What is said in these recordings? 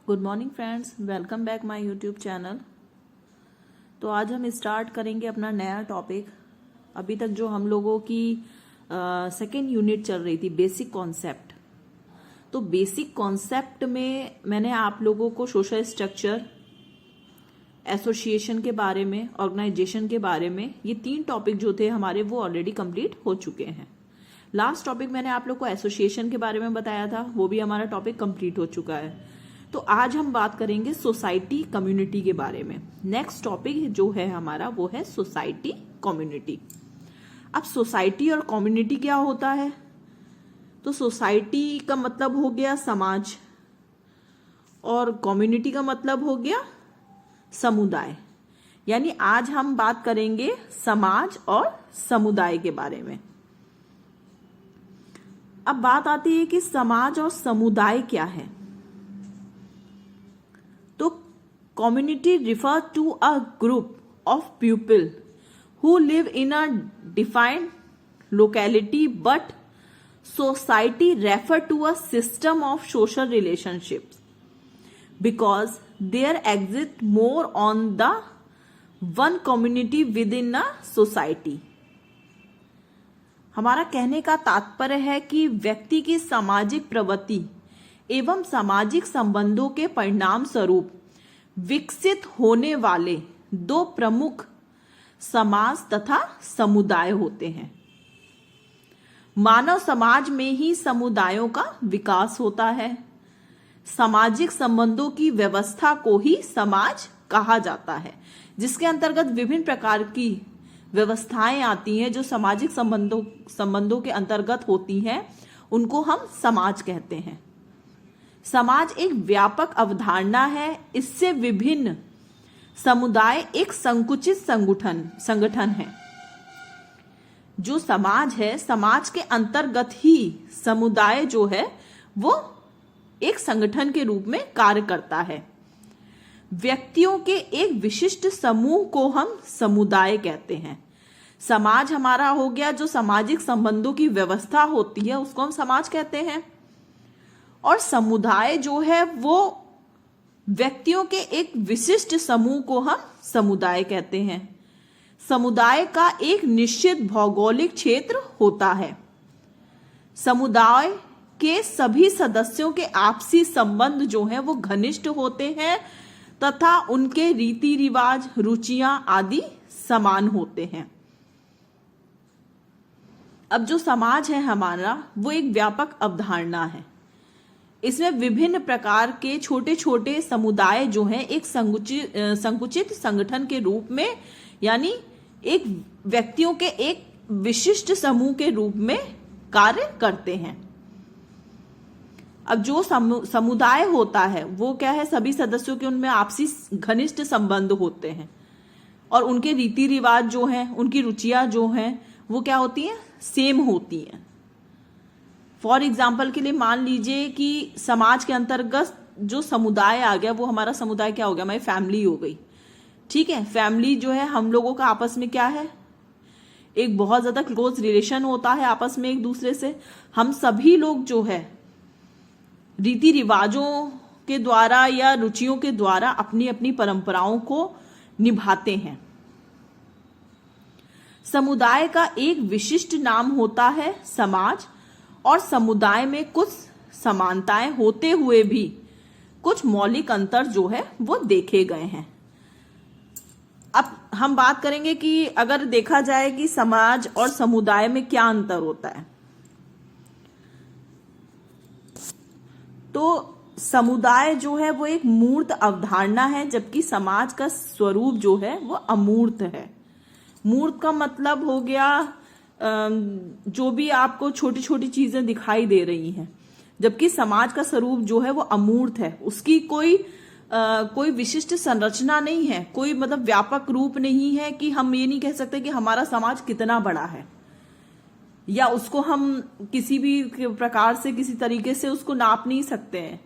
Good morning friends, welcome back my YouTube channel. तो आज हम स्टार्ट करेंगे अपना नया टॉपिक। अभी तक जो हम लोगों की सेकेंड यूनिट चल रही थी बेसिक कॉन्सेप्ट, तो बेसिक कॉन्सेप्ट में मैंने आप लोगों को सोशल स्ट्रक्चर, एसोसिएशन के बारे में, ऑर्गेनाइजेशन के बारे में, ये 3 टॉपिक जो थे हमारे वो ऑलरेडी कंप्लीट हो चुके हैं। लास्ट टॉपिक मैंने आप लोग को एसोसिएशन के बारे में बताया था, वो भी हमारा टॉपिक कंप्लीट हो चुका है। तो आज हम बात करेंगे सोसाइटी कम्युनिटी के बारे में। नेक्स्ट टॉपिक जो है हमारा वो है सोसाइटी कम्युनिटी। अब सोसाइटी और कम्युनिटी क्या होता है? तो सोसाइटी का मतलब हो गया समाज और कम्युनिटी का मतलब हो गया समुदाय। यानी आज हम बात करेंगे समाज और समुदाय के बारे में। अब बात आती है कि समाज और समुदाय क्या है। तो community refer to a group of people who live in a defined locality, but society refer to a system of social relationships because there exist more on the one community within a society. हमारा कहने का तात्पर्य है कि व्यक्ति की सामाजिक प्रवृत्ति एवं सामाजिक संबंधों के परिणाम स्वरूप विकसित होने वाले 2 प्रमुख समाज तथा समुदाय होते हैं। मानव समाज में ही समुदायों का विकास होता है। सामाजिक संबंधों की व्यवस्था को ही समाज कहा जाता है, जिसके अंतर्गत विभिन्न प्रकार की व्यवस्थाएं आती हैं जो सामाजिक संबंधों के अंतर्गत होती हैं, उनको हम समाज कहते हैं। समाज एक व्यापक अवधारणा है। इससे विभिन्न समुदाय एक संकुचित संगठन है। जो समाज है, समाज के अंतर्गत ही समुदाय जो है वो एक संगठन के रूप में कार्य करता है। व्यक्तियों के एक विशिष्ट समूह को हम समुदाय कहते हैं। समाज हमारा हो गया जो सामाजिक संबंधों की व्यवस्था होती है, उसको हम समाज कहते हैं। और समुदाय जो है वो व्यक्तियों के एक विशिष्ट समूह को हम समुदाय कहते हैं। समुदाय का एक निश्चित भौगोलिक क्षेत्र होता है। समुदाय के सभी सदस्यों के आपसी संबंध जो हैं वो घनिष्ठ होते हैं तथा उनके रीति रिवाज, रुचियां आदि समान होते हैं। अब जो समाज है हमारा वो एक व्यापक अवधारणा है। इसमें विभिन्न प्रकार के छोटे छोटे समुदाय जो हैं एक संकुचित संगठन के रूप में, यानी एक व्यक्तियों के एक विशिष्ट समूह के रूप में कार्य करते हैं। अब जो समुदाय होता है वो क्या है, सभी सदस्यों के उनमें आपसी घनिष्ठ संबंध होते हैं और उनके रीति रिवाज जो हैं, उनकी रुचियां जो हैं वो क्या होती हैं, सेम होती हैं। फॉर एग्जाम्पल के लिए मान लीजिए कि समाज के अंतर्गत जो समुदाय आ गया वो हमारा समुदाय क्या हो गया, हमारी फैमिली हो गई। ठीक है, फैमिली जो है हम लोगों का आपस में क्या है, एक बहुत ज्यादा क्लोज रिलेशन होता है आपस में एक दूसरे से। हम सभी लोग जो है रीति रिवाजों के द्वारा या रुचियों के द्वारा अपनी अपनी परंपराओं को निभाते हैं। समुदाय का एक विशिष्ट नाम होता है समाज, और समुदाय में कुछ समानताएं होते हुए भी कुछ मौलिक अंतर जो है वो देखे गए हैं। अब हम बात करेंगे कि अगर देखा जाए कि समाज और समुदाय में क्या अंतर होता है। तो समुदाय जो है वो एक मूर्त अवधारणा है, जबकि समाज का स्वरूप जो है वो अमूर्त है। मूर्त का मतलब हो गया जो भी आपको छोटी छोटी चीजें दिखाई दे रही हैं, जबकि समाज का स्वरूप जो है वो अमूर्त है। उसकी कोई विशिष्ट संरचना नहीं है, कोई मतलब व्यापक रूप नहीं है कि हम ये नहीं कह सकते कि हमारा समाज कितना बड़ा है, या उसको हम किसी भी प्रकार से किसी तरीके से उसको नाप नहीं सकते हैं,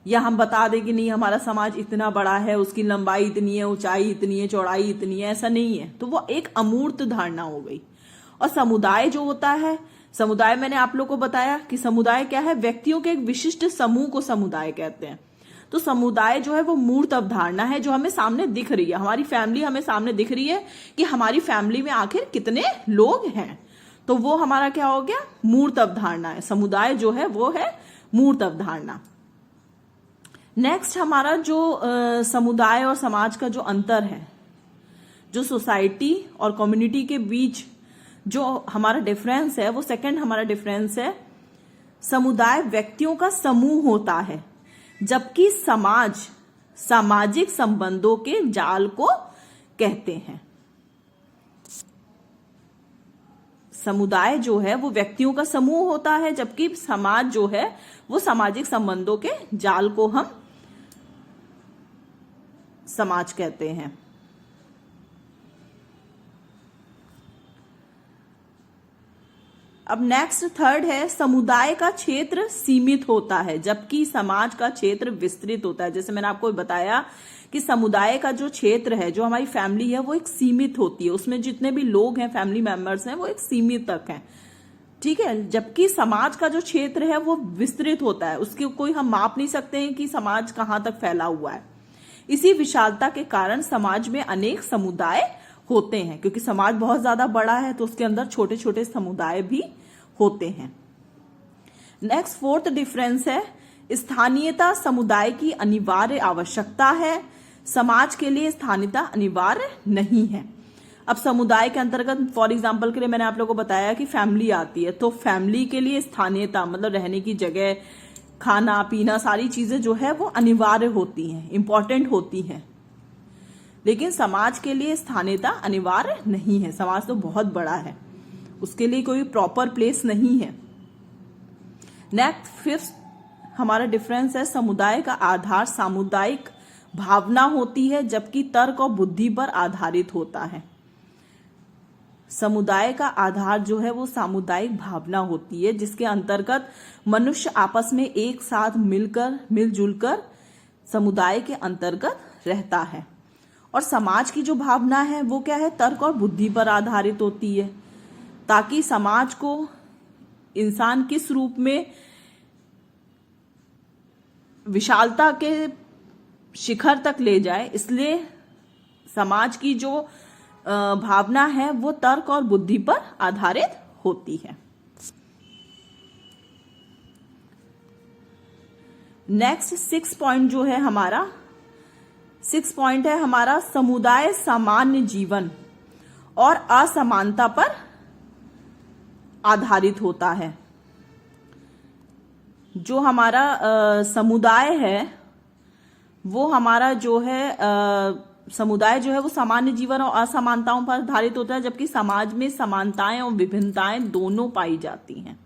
या हम बता दें कि नहीं हमारा समाज इतना बड़ा है, उसकी लंबाई इतनी है, ऊंचाई इतनी है, चौड़ाई इतनी है, ऐसा नहीं है। तो वो एक अमूर्त धारणा हो गई। और समुदाय जो होता है, समुदाय मैंने आप लोग को बताया कि समुदाय क्या है, व्यक्तियों के एक विशिष्ट समूह को समुदाय कहते हैं। तो समुदाय जो है वो मूर्त अवधारणा है जो हमें सामने दिख रही है, हमारी फैमिली हमें सामने दिख रही है कि हमारी फैमिली में आखिर कितने लोग हैं, तो वो हमारा क्या हो गया, मूर्त अवधारणा है। समुदाय जो है वो है मूर्त अवधारणा। नेक्स्ट हमारा जो समुदाय और समाज का जो अंतर है, जो सोसाइटी और कम्युनिटी के बीच जो हमारा डिफरेंस है, वो सेकंड हमारा डिफरेंस है, समुदाय व्यक्तियों का समूह होता है जबकि समाज सामाजिक संबंधों के जाल को कहते हैं। समुदाय जो है वो व्यक्तियों का समूह होता है जबकि समाज जो है वो सामाजिक संबंधों के जाल को हम समाज कहते हैं। अब नेक्स्ट थर्ड है, समुदाय का क्षेत्र सीमित होता है जबकि समाज का क्षेत्र विस्तृत होता है। जैसे मैंने आपको बताया कि समुदाय का जो क्षेत्र है, जो हमारी फैमिली है, वो एक सीमित होती है, उसमें जितने भी लोग हैं, फैमिली मेंबर्स हैं, वो एक सीमित तक हैं, ठीक है। जबकि समाज का जो क्षेत्र है वो विस्तृत होता है, उसके कोई हम माप नहीं सकते हैं कि समाज कहाँ तक फैला हुआ है। इसी विशालता के कारण समाज में अनेक समुदाय होते हैं, क्योंकि समाज बहुत ज्यादा बड़ा है तो उसके अंदर छोटे छोटे समुदाय भी होते हैं। नेक्स्ट फोर्थ डिफरेंस है, स्थानीयता समुदाय की अनिवार्य आवश्यकता है, समाज के लिए स्थानीयता अनिवार्य नहीं है। अब समुदाय के अंतर्गत फॉर एग्जांपल के लिए मैंने आप लोगों को बताया कि फैमिली आती है, तो फैमिली के लिए स्थानीयता मतलब रहने की जगह, खाना पीना, सारी चीजें जो है वो अनिवार्य होती हैं, इंपॉर्टेंट होती हैं। लेकिन समाज के लिए स्थानीयता अनिवार्य नहीं है, समाज तो बहुत बड़ा है, उसके लिए कोई प्रॉपर प्लेस नहीं है। नेक्स्ट फिफ्थ हमारा डिफरेंस है, समुदाय का आधार सामुदायिक भावना होती है जबकि तर्क और बुद्धि पर आधारित होता है। समुदाय का आधार जो है वो सामुदायिक भावना होती है जिसके अंतर्गत मनुष्य आपस में एक साथ मिलजुल कर समुदाय के अंतर्गत रहता है। और समाज की जो भावना है वो क्या है, तर्क और बुद्धि पर आधारित होती है, ताकि समाज को इंसान किस रूप में विशालता के शिखर तक ले जाए, इसलिए समाज की जो भावना है वो तर्क और बुद्धि पर आधारित होती है। नेक्स्ट 6 पॉइंट जो है हमारा 6 पॉइंट है हमारा, समुदाय सामान्य जीवन और असमानता पर आधारित होता है। जो हमारा समुदाय है वो हमारा जो है समुदाय जो है वो सामान्य जीवन और असमानताओं पर आधारित होता है, जबकि समाज में समानताएं और विभिन्नताएं दोनों पाई जाती हैं।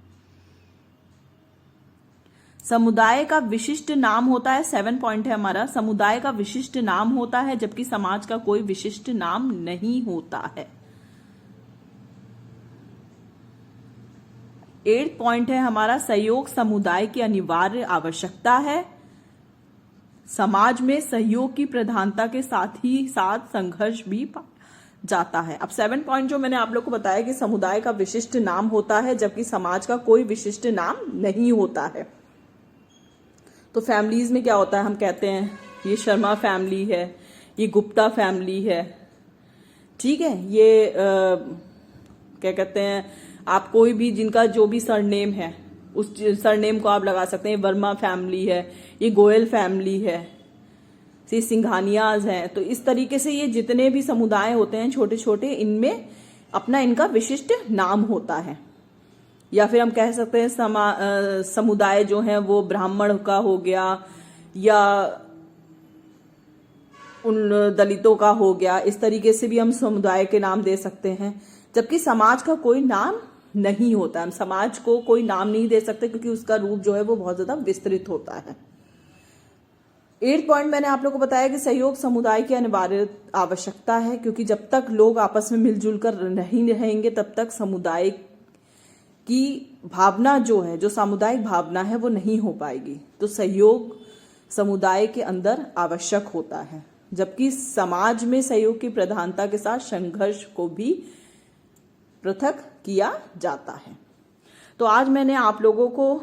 समुदाय का विशिष्ट नाम होता है, 7 पॉइंट है हमारा, समुदाय का विशिष्ट नाम होता है जबकि समाज का कोई विशिष्ट नाम नहीं होता है। 8 पॉइंट है हमारा, सहयोग समुदाय की अनिवार्य आवश्यकता है, समाज में सहयोग की प्रधानता के साथ ही साथ संघर्ष भी जाता है। अब 7 पॉइंट जो मैंने आप लोग को बताया कि समुदाय का विशिष्ट नाम होता है जबकि समाज का कोई विशिष्ट नाम नहीं होता है। तो फैमिलीज में क्या होता है, हम कहते हैं ये शर्मा फैमिली है, ये गुप्ता फैमिली है, ठीक है, ये क्या कहते हैं, आप कोई भी जिनका जो भी सरनेम है उस सरनेम को आप लगा सकते हैं। वर्मा फैमिली है, ये गोयल फैमिली है, ये सिंघानियाज हैं। तो इस तरीके से ये जितने भी समुदाय होते हैं छोटे छोटे, इनमें अपना इनका विशिष्ट नाम होता है। या फिर हम कह सकते हैं समुदाय जो है वो ब्राह्मण का हो गया या उन दलितों का हो गया, इस तरीके से भी हम समुदाय के नाम दे सकते हैं। जबकि समाज का कोई नाम नहीं होता, हम समाज को कोई नाम नहीं दे सकते क्योंकि उसका रूप जो है वो बहुत ज्यादा विस्तृत होता है। 8 पॉइंट मैंने आप लोगों को बताया कि सहयोग समुदाय की अनिवार्य आवश्यकता है, क्योंकि जब तक लोग आपस में मिलजुल कर नहीं रहेंगे तब तक समुदाय की भावना जो है, जो सामुदायिक भावना है, वो नहीं हो पाएगी। तो सहयोग समुदाय के अंदर आवश्यक होता है, जबकि समाज में सहयोग की प्रधानता के साथ संघर्ष को भी पृथक किया जाता है। तो आज मैंने आप लोगों को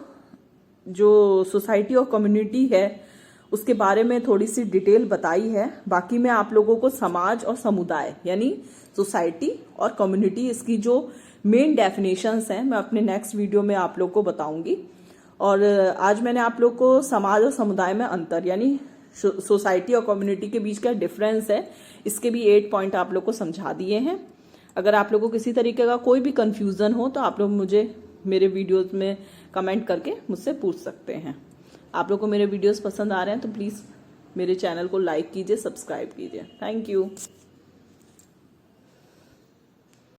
जो सोसाइटी और कम्युनिटी है उसके बारे में थोड़ी सी डिटेल बताई है। बाकी मैं आप लोगों को समाज और समुदाय यानी सोसाइटी और कम्युनिटी, इसकी जो मेन डेफिनेशंस हैं मैं अपने नेक्स्ट वीडियो में आप लोग को बताऊंगी। और आज मैंने आप लोग को समाज और समुदाय में अंतर यानी सोसाइटी और कम्युनिटी के बीच का डिफरेंस है, इसके भी 8 पॉइंट आप लोग को समझा दिए हैं। अगर आप लोग को किसी तरीके का कोई भी कंफ्यूजन हो तो आप लोग मुझे मेरे वीडियोस में कमेंट करके मुझसे पूछ सकते हैं। आप लोग को मेरे वीडियोस पसंद आ रहे हैं तो प्लीज़ मेरे चैनल को लाइक कीजिए, सब्सक्राइब कीजिए। Thank you.